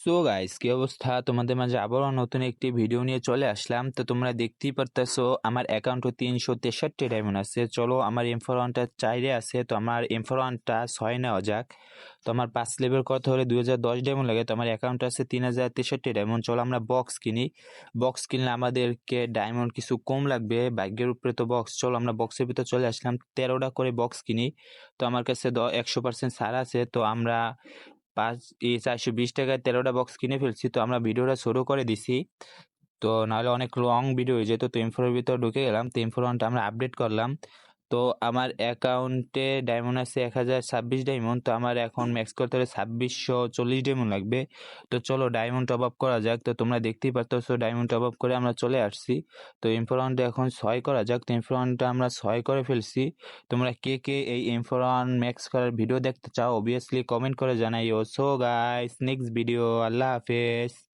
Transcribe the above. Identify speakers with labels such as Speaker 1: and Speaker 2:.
Speaker 1: So guys, কি অবস্থা? তোমাদের মাঝে আবারও নতুন একটি ভিডিও নিয়ে চলে আসলাম। তো তোমরা দেখতেই পারতেছো আমার অ্যাকাউন্টে 363 ডায়মন্ড আছে। চলো, আমার M4 1টা 4 আছে, তো আমার M4 1টা 6 নেওয়া যাক। তো আমার 5 লেভেল করতে হলে 2010 ডায়মন্ড লাগে। তো আমার অ্যাকাউন্টে আছে 3063 ডায়মন্ড। চলো আমরা বক্স কিনি। বক্স কিনলে আমাদেরকে ডায়মন্ড কিছু কম লাগবে, ভাগ্যের উপরে তো বক্স। চলো আমরা বক্সের ভিতর চলে আসলাম, 13টা করে বক্স কিনি। তো আমার কাছে 100% ছাড় আছে, তো আমরা 420 টাকায় 13টা বক্স কিনে ফেলছি। তো আমরা ভিডিওটা শুরু করে দিছি, তো নাহলে অনেক লং ভিডিও হয়ে যেত। তো M4 এর ভিতর ঢুকে গেলাম, তো M4 1টা আমরা আপডেট করলাম। তো আমার অ্যাকাউন্টে ডায়মন্ড আছে 1026 ডায়মন্ড। তো আমার এখন ম্যাক্স করতে হলে 2640 ডায়মন্ড লাগবে। তো চলো ডায়মন্ড টপ আপ করা যাক। তো তোমরা দেখতেই পারতেছো ডায়মন্ড টপ আপ করে আমরা চলে আসছি। তো M4 1টা এখন 6 করা যাক। তো M4 1টা আমরা 6 করে ফেলছি। তোমরা কে কে এই M4 1 ম্যাক্স করার ভিডিও দেখতে চাও অবভিয়াসলি কমেন্ট করে জানাইও। So guys, next video. আল্লাহ হাফেজ।